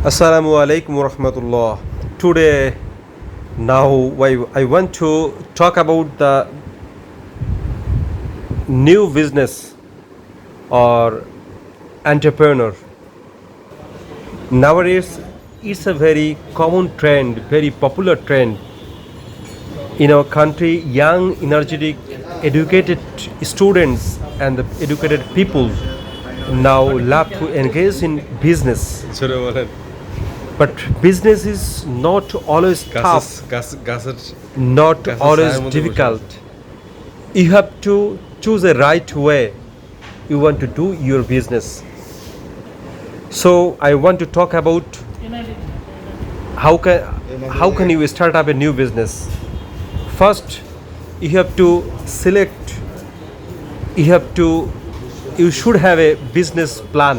Assalamu alaikum warahmatullah. Today, now I want to talk about the new business or entrepreneur. Nowadays, it's a very common trend, very popular trend in our country. Young, energetic, educated students and the educated people now love to engage in business. ছোট বলেন But business is not always tough, গাছের not গাছের always ছায়ার মধ্যে বসে difficult. You have to choose a right way you want to do your business. So I want to talk about how can you start up a new business. First, you have to select. You should have a business plan.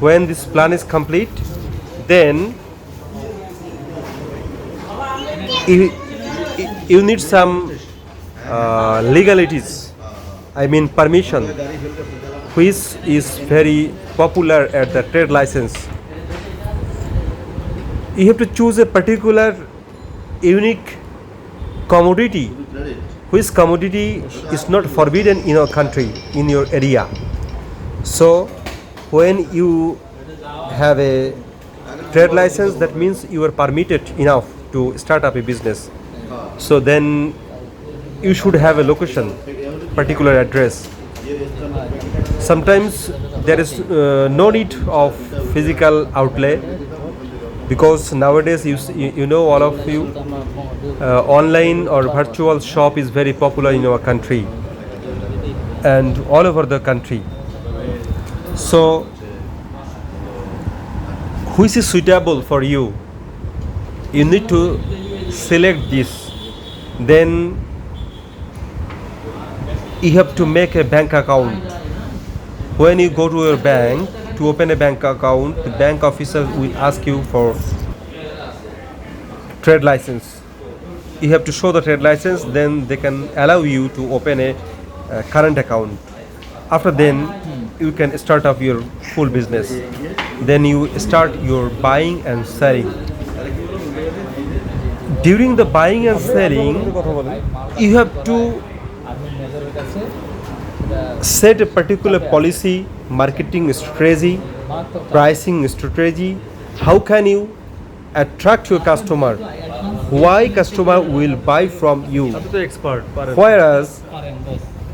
When this plan is complete, then you need some legalities, I mean permission, which is very popular at the trade license. You have to choose a particular unique commodity, which commodity is not forbidden in our country, in your area. So when you have a trade license, that means you are permitted enough to start up a business. So then you should have a location, particular address. Sometimes there is no need of physical outlay, because nowadays you know, all of you, online or virtual shop is very popular in our country and all over the country. So which is suitable for you, you need to select this. Then you have to make a bank account. When you go to your bank to open a bank account, the bank officer will ask you for trade license. You have to show the trade license, then they can allow you to open a current account. After then you can start up your full business. Then you start your buying and selling. During the buying and selling, you have to set a particular policy, marketing strategy, pricing strategy. How can you attract your customer? Why customer will buy from you? Whereas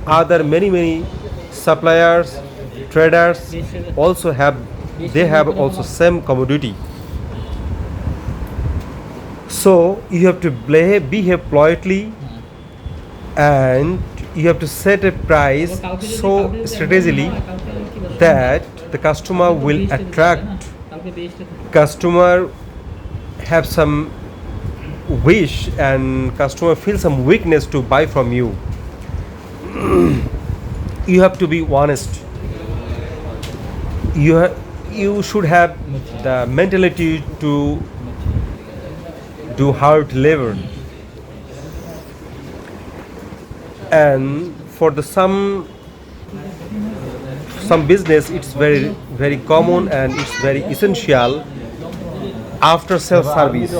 other many suppliers, traders also have also same commodity. So you have to behave politely, and you have to set a price so strategically that the customer will attract. Customer have some wish and customer feel some weakness to buy from you. You have to be honest. You should have the mentality to do hard labor. And for the some business, it's very common and it's very essential after sales service.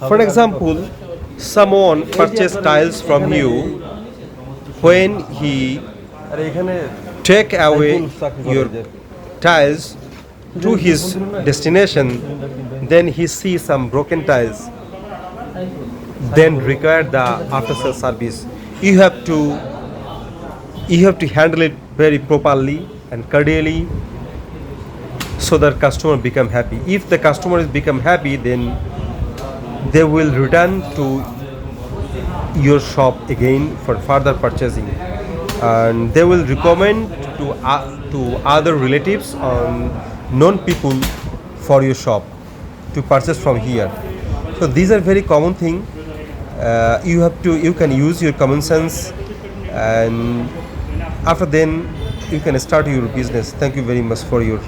For example, someone purchase tiles from you. When he take away your tiles to his destination, then he sees some broken tiles, then require the after sales service. You have to handle it very properly and cordially, so that customer become happy. If the customer is become happy, then they will return to your shop again for further purchasing, and they will recommend to other relatives and known people for your shop to purchase from here. So these are very common thing. You can use your common sense, and after then you can start your business. Thank you very much for your